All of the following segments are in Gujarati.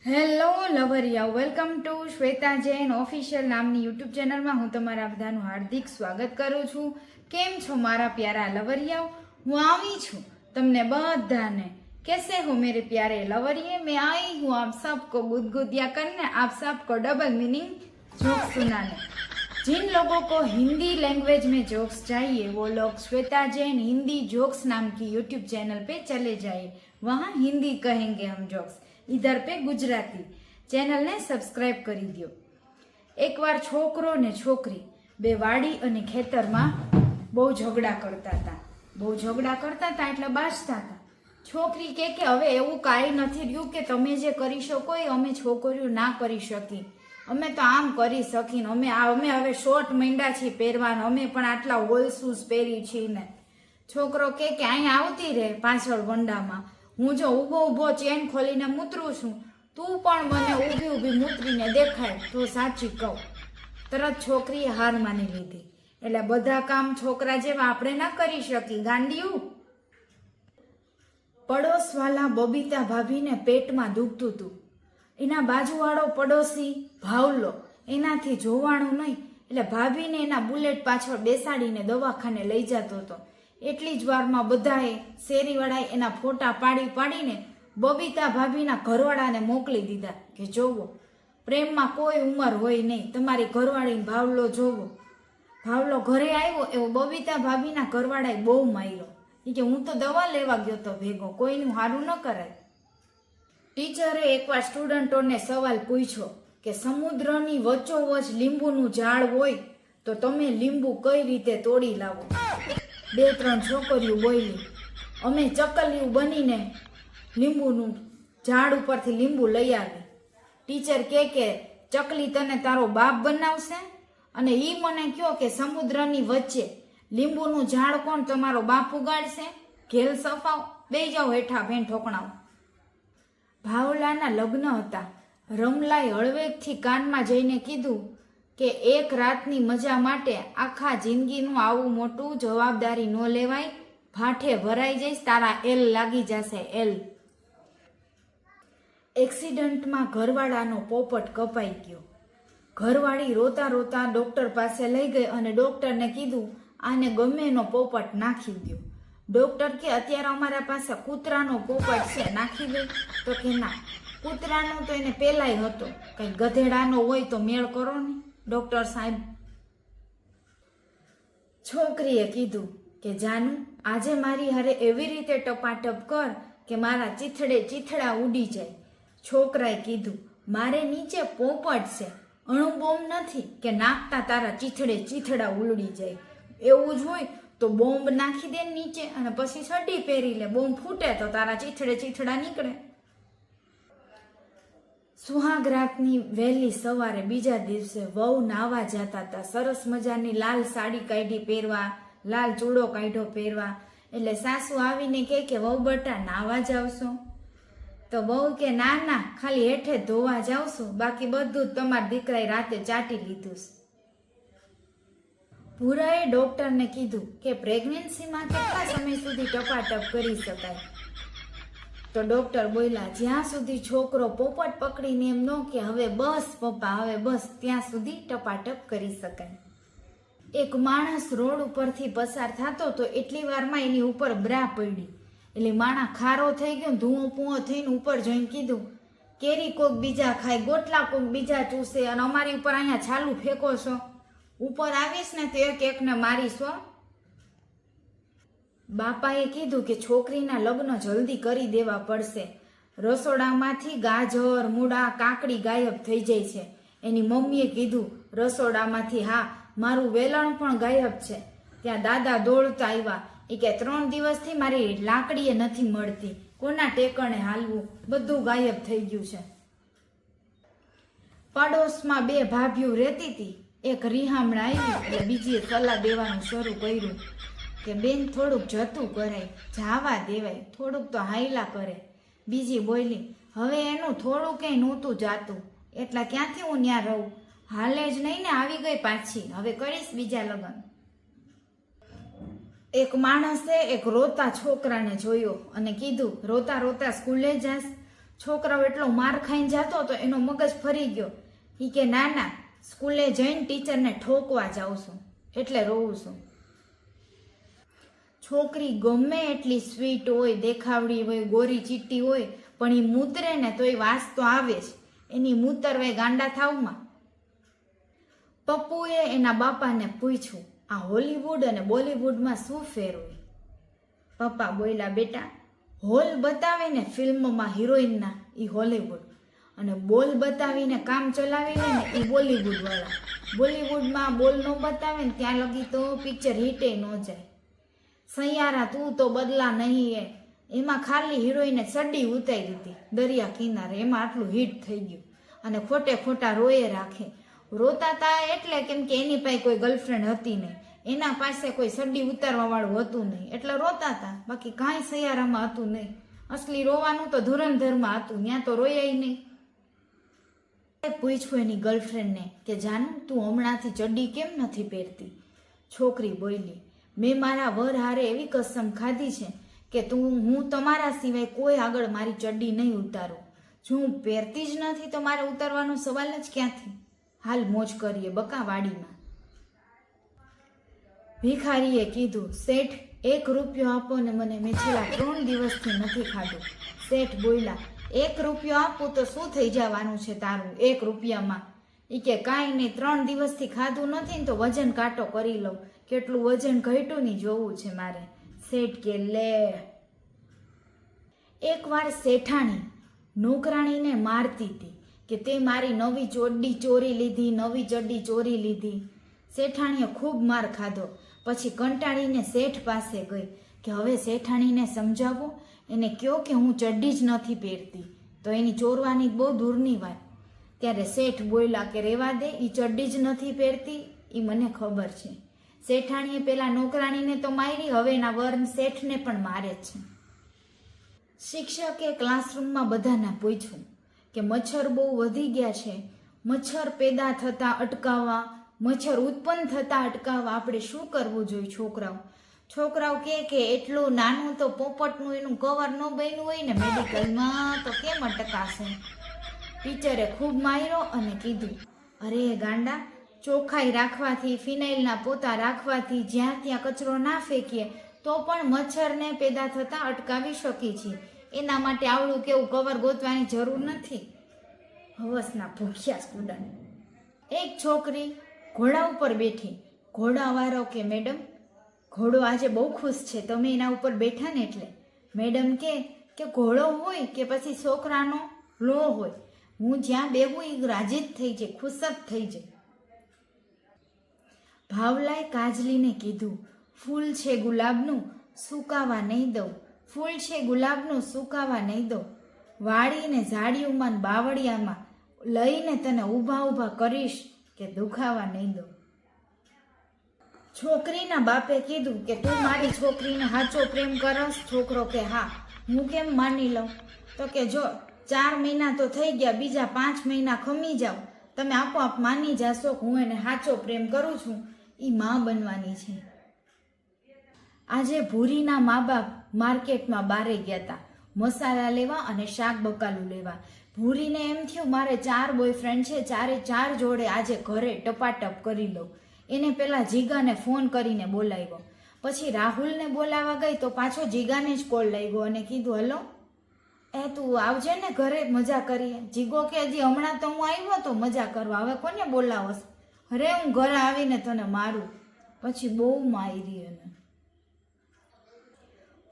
હેલો લવરિયા, welcome to Shweta Jain official નામની યુટ્યુબ ચેનલમાં હું તમારા બધાનું હાર્દિક સ્વાગત કરું છું। કેમ છો મારા પ્યારા લવરિયાઓ? હું આવી છું તમને બધાને। कैसे हो मेरे प्यारे लवरिये? मैं आई हूँ आप सबको गुदगुदिया करने, आप सबको डबल मीनिंग जोक्स सुनाने। जिन लोगों को हिंदी लैंग्वेज में जोक्स चाहिए वो लोग श्वेता जैन हिंदी जोक्स नाम की यूट्यूब चैनल पे चले जाइए, वहाँ हिंदी कहेंगे हम जोक्स, इधर पे गुजराती। चैनल ने सब्सक्राइब કરી દો। એકવાર છોકરો ને છોકરી બે વાડી અને ખેતરમાં બહુ ઝઘડા કરતા હતા એટલે બાજતા હતા। છોકરી કે હવે એવું કાંઈ નથી રહ્યું કે તમે જે કરી શકો એ અમે છોકરીઓ ના કરી શકી, અમે તો આમ કરી શકીને અમે હવે શોર્ટ માંડ્યા છીએ પહેરવાના, અમે પણ આટલા હોલ શૂઝ પહેરી છીએ ને। છોકરો કે અહીંયા આવતી રહે પાછળ વંડામાં, હું જો ઊભો ચેન ખોલીને મૂતરું છું, તું પણ મને ઊભી મૂતરીને દેખાય તો સાચી કહું। તરત છોકરીએ હાર માની લીધી। એટલે બધા કામ છોકરા જેવા આપણે ના કરી શકી ગાંડિયું। પડોશવાલા બબીતા ભાભીને પેટમાં દુખતું હતું। એના બાજુવાળો પડોશી ભાવલો એનાથી જોવાણું નહીં એટલે ભાભીને એના બુલેટ પાછળ બેસાડીને દવાખાને લઈ જતો હતો। એટલી જ વારમાં બધાએ શેરીવાળાએ એના ફોટા પાડીને બબીતા ભાભીના ઘરવાળાને મોકલી દીધા કે જોવો, પ્રેમમાં કોઈ ઉંમર હોય નહીં, તમારી ઘરવાળીને ભાવલો જોવો। ભાવલો ઘરે આવ્યો એવો બબીતા ભાભીના ઘરવાળાએ બહુ માર્યો કે હું તો દવા લેવા ગયો તો ભેગો, કોઈનું સારું ન કરાય। ટીચરે એકવાર સ્ટુડન્ટોને સવાલ પૂછ્યો કે સમુદ્રની વચ્ચોવચ લીંબુનું ઝાડ હોય તો તમે લીંબુ કઈ રીતે તોડી લાવો? બે ત્રણ છોકરીઓ બોલી, અમે ચકલિયું બનીને લીંબુનું ઝાડ ઉપરથી લીંબુ લઈ આવી। ટીચર કે ચકલી તને તારો બાપ બનાવશે અને ઈ મને કહો કે સમુદ્રની વચ્ચે લીંબુનું ઝાડ કોણ તમારો બાપ ઉગાડશે? ઘેલ સફાવ, બે જાઓ હેઠા ભેન ઠોકણાવ। ભાવલાના લગ્ન હતા। રમલાએ હળવેકથી કાનમાં જઈને કીધું કે એક રાતની મજા માટે આખા જિંદગીનું આવું મોટું જવાબદારી ન લેવાય, ભાઠે ભરાઈ જઈશ, તારા એલ લાગી જશે એલ। એક્સિડન્ટમાં ઘરવાળાનો પોપટ કપાઈ ગયો। ઘરવાળી રોતા રોતા ડોક્ટર પાસે લઈ ગઈ અને ડોક્ટરને કીધું આને ગમે એનો પોપટ નાખી દો। ડોક્ટર કે અત્યારે અમારા પાસે કૂતરાનો પોપટ છે, નાખી દે? તો કે ના, કૂતરાનો તો એને પેલાય હતો, કઈ ગધેડાનો હોય તો મેળ કરો ને ડોક્ટર સાહેબ। છોકરીએ કીધું કે જાનુ આજે મારી હારે એવી રીતે ટપાટપ કર કે મારા ચીથડા ઉડી જાય। છોકરાએ કીધું મારે નીચે પોપટ છે, અણુબોમ્બ નથી કે નાખતા તારા ચીથડા ઉલડી જાય। એવું જ હોય તો બોમ્બ નાખી દે નીચે અને પછી સડી પહેરી લે, બોમ્બ ફૂટે તો તારા ચીથડા નીકળે। સુહાગ રાતની વહેલી સવારે બીજા દિવસે વહુ નાવા જતા હતા। સરસ મજાની લાલ સાડી કાઢી પહેરવા, લાલ ચૂડો કાઢ્યો પહેરવા। એટલે સાસુ આવીને કે વહુ બટા નાવા જાવશો? તો વહુ કે ના ખાલી હેઠે ધોવા જાવશું, બાકી બધું જ તમારા દીકરાએ રાતે ચાટી લીધું છે। ભૂરાએ ડોક્ટરને કીધું કે પ્રેગ્નન્સીમાં કેટલા સમય સુધી ટપાટપ કરી શકાય? તો ડોક્ટર બોલ્યા જ્યાં સુધી છોકરો પોપટ પકડીને એમ ન કે હવે બસ પપ્પા હવે બસ, ત્યાં સુધી ટપાટપ કરી શકાય। એક માણસ રોડ ઉપરથી પસાર થતો તો એટલી વારમાં એની ઉપર બ્રા પડી, એટલે માણસ ખારો થઈ ગયો, ધુઓ પૂઓ થઈને ઉપર જોઈને કીધું કેરી કોક બીજા ખાય, ગોટલા કોક બીજા ચૂસે અને અમારી ઉપર અહીંયા છાલું ફેંકો છો, ઉપર આવીશ ને તો એકને મારીશો। બાપાએ કીધું કે છોકરીના લગ્ન જલ્દી કરી દેવા પડશે, રસોડામાંથી ગાજર મૂળા કાકડી ગાયબ થઈ જાય છે। એની મમ્મીએ કીધું રસોડામાંથી હા, મારું વેલણ પણ ગાયબ છે। ત્યાં દાદા દોડતા આવ્યા, એ કે 3 દિવસથી મારી લાકડીએ નથી મળતી, કોના ટેકણે હાલવું, બધું ગાયબ થઈ ગયું છે। પડોશમાં બે ભાભીઓ રહેતી હતી। એક રિહામણા આવી એટલે બીજીએ સલાહ દેવાનું શરૂ કર્યું કે બેન થોડુંક જતું કરાય, જાવા દેવાય, થોડુંક તો હાયલા કરે। બીજી બોલી હવે એનું થોડું કંઈ નહોતું જાતું, એટલા ક્યાંથી હું ત્યાં રહું, હાલે જ નહીં ને, આવી ગઈ પાછી, હવે કરીશ બીજા લગ્ન। એક માણસે એક રોતા છોકરાને જોયો અને કીધું રોતા રોતા સ્કૂલે જાસ? છોકરાઓ એટલો માર ખાઈને જતો તો એનો મગજ ફરી ગયો. એ કે ના ના, સ્કૂલે જઈને ટીચરને ઠોકવા જાઉં છું એટલે રોઉં છું. છોકરી ગમે એટલી સ્વીટ હોય, દેખાવડી હોય, ગોરી ચીટી હોય, પણ એ મૂતરે ને તો એ વાસ તો આવે જ. એની મૂતરવાય ગાંડા થાવમાં. પપ્પુએ એના બાપાને પૂછ્યું, આ હોલીવુડ અને બોલીવુડમાં શું ફેર હોય? પપ્પા બોલ્યા, બેટા, હોલ બતાવે ને ફિલ્મમાં હિરોઈનના એ હોલીવુડ, અને બોલ બતાવીને કામ ચલાવી લે ને એ બોલીવુડ વાળા. બોલીવુડમાં બોલ ન બતાવે ને ત્યાં લગી તો પિક્ચર હિટે ન જાય. સૈયારા તું તો બદલા નહીં એમાં ખાલી હિરોઈને ચડ્ડી ઉતારી હતી દરિયા કિનારે, એમાં આટલું હિટ થઈ ગયું. અને ખોટે ખોટા રોયે રાખે. રોતા તા એટલે કેમ કે એની પાસે કોઈ ગર્લફ્રેન્ડ હતી નહીં, એના પાસે કોઈ ચડ્ડી ઉતારવા વાળું હતું નહીં, એટલે રોતા હતા. બાકી કાંઈ સૈયારામાં હતું નહીં. અસલી રોવાનું તો ધુરંધરમાં હતું, ત્યાં તો રોયાય નહીં. પૂછ્યું એની ગર્લફ્રેન્ડને કે જાનું, તું હમણાંથી ચડ્ડી કેમ નથી પહેરતી? છોકરી બોલી, મેં મારા વર હારે એવી કસમ ખાધી છે કે હું તમારા સિવાય કોઈ આગળ મારી ચડ્ડી નહીં ઉતારું. જો હું પહેરતી જ નથી તો મારે ઉતારવાનો સવાલ જ ક્યાંથી? હાલ મોજ કરીએ બકા વાડીમાં. ભિખારીએ કીધું, શેઠ 1 રૂપિયો આપો ને મને, મેં છેલ્લા 3 દિવસથી નથી ખાધું. શેઠ બોલ્યા, 1 રૂપિયો આપું તો શું થઈ જવાનું છે તારું 1 રૂપિયામાં? એ કે કાંઈ નહીં, 3 દિવસથી ખાધું નથી ને તો વજન કાંટો કરી લઉં, કેટલું વજન ઘટ્યું નહીં જોવું છે મારે. શેઠ કે લે. એકવાર શેઠાણી નોકરાણીને મારતી હતી કે તે મારી નવી ચડ્ડી ચોરી લીધી, નવી ચડ્ડી ચોરી લીધી. શેઠાણીએ ખૂબ માર ખાધો. પછી કંટાળીને શેઠ પાસે ગઈ કે હવે શેઠાણીને સમજાવો, એને કહો કે હું ચડ્ડી જ નથી પહેરતી, તો એની ચોરવાની બહુ દૂરની વાત. ત્યારે શેઠ બોલ્યા કે રેવા દે, એ ચડ્ડી જ નથી પહેરતી, એ મને ખબર છે. શેઠાણીએ પેલા નોકરાણીને તો મારી, હવે એના વર શેઠને પણ મારે છે. શિક્ષકે ક્લાસરૂમમાં બધાને પૂછ્યું કે મચ્છર બહુ વધી ગયા છે, મચ્છર પેદા થતા અટકાવવા, મચ્છર ઉત્પન્ન થતા અટકાવવા આપણે શું કરવું જોઈએ? છોકરાઓ કે એટલું નાનું તો પોપટનું એનું કવર ન બન્યું હોય ને મેડિકલમાં તો કેમ અટકાશે? ટીચરે ખૂબ માર્યો અને કીધું, અરે ગાંડા, ચોખ્ખાઈ રાખવાથી, ફિનાઇલના પોતા રાખવાથી, જ્યાં ત્યાં કચરો ના ફેંકીએ તો પણ મચ્છરને પેદા થતા અટકાવી શકીએ છીએ. એના માટે આવડું કેવું કવર ગોતવાની જરૂર નથી. હવસના ભૂખ્યા સ્ટુડન્ટ. એક છોકરી ઘોડા ઉપર બેઠી. ઘોડાવાળો કે મેડમ, ઘોડો આજે બહુ ખુશ છે, તમે એના ઉપર બેઠા ને એટલે. મેડમ કે ઘોડો હોય કે પછી છોકરાનો લો હોય, હું જ્યાં બેહું એ રાજી જ થઈ જાય, ખુશ જ થઈ જાય. ભાવલાએ કાજલીને કીધું, ફૂલ છે ગુલાબનું સુકાવા નહીં દઉં, ફૂલ છે ગુલાબનું સુકાવા નહીં દઉં, વાળીને ઝાડિયુંમાં બાવળિયામાં લઈને તને ઊભા ઊભા કરીશ કે દુખાવા નહીં દઉં. છોકરીના બાપે કીધું કે તું મારી છોકરીને સાચો પ્રેમ કરસ? છોકરો કે હા. હું કેમ માની લઉં? તો કે જો 4 મહિના તો થઈ ગયા, બીજા 5 મહિના ખમી જાઓ, તમે આપોઆપ માની જાશો કે હું એને સાચો પ્રેમ કરું છું. એ માં બનવાની છે. આજે ભૂરીના મા બાપ માર્કેટમાં બારે ગયા હતા મસાલા લેવા અને શાક બકાલું લેવા. ભૂરીને એમ થયું મારે 4 બોયફ્રેન્ડ છે, 4 જોડે આજે ઘરે ટપાટપ કરી લઉં. એને પેલા જીગાને ફોન કરીને બોલાવ્યો. પછી રાહુલને બોલાવવા ગઈ તો પાછો જીગાને જ કોલ લાગ્યો અને કીધું, હલો તું આવજે ને ઘરે મજા કરીએ. જીગો કે હજી હમણાં તો હું આવ્યો તો મજા કરવા, હવે કોને બોલાવસ? અરે હું ઘરે આવીને તને મારું. પછી બહુ મારી એને.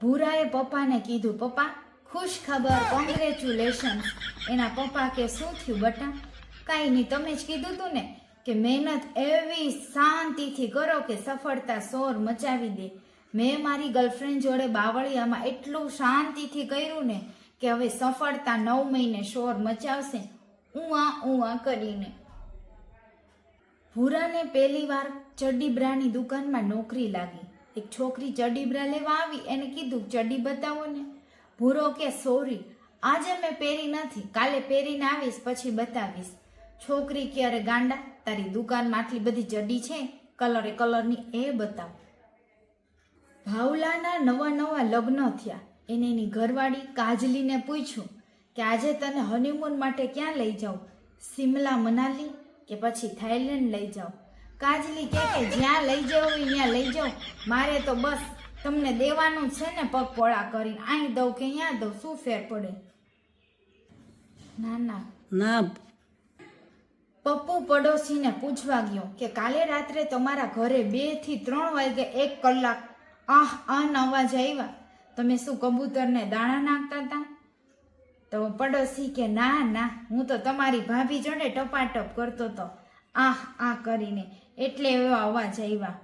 ભૂરાએ પપ્પાને કીધું, પપ્પા ખુશ ખબર, કોંગ્રેચ્યુલેશન્સ. એના પપ્પા કે શું થયું બટા? કાંઈ નહીં, તમે જ કીધું તું ને કે મહેનત એવી શાંતિથી કરો કે સફળતા શોર મચાવી દે. મેં મારી ગર્લફ્રેન્ડ જોડે બાવળિયામાં એટલું શાંતિથી કર્યું ને કે હવે સફળતા 9 મહિને શોર મચાવશે ઉવા કરીને. ભૂરાને પહેલી વાર ચડ્ડીબ્રાની દુકાનમાં નોકરી લાગી. એક છોકરી ચડ્ડીબ્રા લેવા આવી, એને કીધું ચડ્ડી બતાવો ને. ભૂરો કે સોરી, આજે મેં પહેરી નથી, કાલે પહેરીને આવીશ પછી બતાવીશ. છોકરી કે અરે ગાંડા, તારી દુકાનમાં આટલી બધી ચડ્ડી છે કલરે કલરની, એ બતાવ. ભાવલાના નવા લગ્ન થયા. એને એની ઘરવાળી કાજલીને પૂછ્યું કે આજે તને હનીમૂન માટે ક્યાં લઈ જાઉં, સિમલા મનાલી કે પછી થાઈલેન્ડ લઈ જાઉં. કાજલી કે જ્યાં લઈ જાવ ત્યાં લઈ જાઉં, મારે તો બસ તમને દેવાનું છે ને પગ પોળા કરીને, અહીં દઉં કે અહીંયા દઉં, શું ફેર પડે. ના ના ના પપ્પુ પડોશીને પૂછવા ગયો કે કાલે રાત્રે તમારા ઘરે 2 થી 3 વાગે 1 કલાક અવાજ આવ્યા, તમે શું કબૂતરને દાણા નાખતા હતા? તો પડોશી કે ના ના, હું તો તમારી ભાભી જોડે ટપાટપ કરતો હતો આ કરીને, એટલે એવો અવાજ આવ્યા.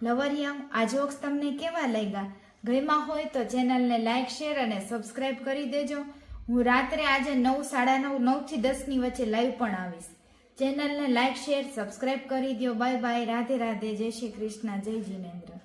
લવરિયાઓ, આ જોક્સ તમને કેવા લાગ્યા? ગમ્યા હોય તો ચેનલને લાઈક, શેર અને સબસ્ક્રાઈબ કરી દેજો. હું રાત્રે આજે 9, 9:30, 9 થી 10 ની વચ્ચે લાઈવ પણ આવીશ. ચેનલને લાઈક, શેર, સબસ્ક્રાઈબ કરી દો. બાય બાય, રાધે રાધે, જય શ્રી કૃષ્ણ, જય જીનેન્દ્ર.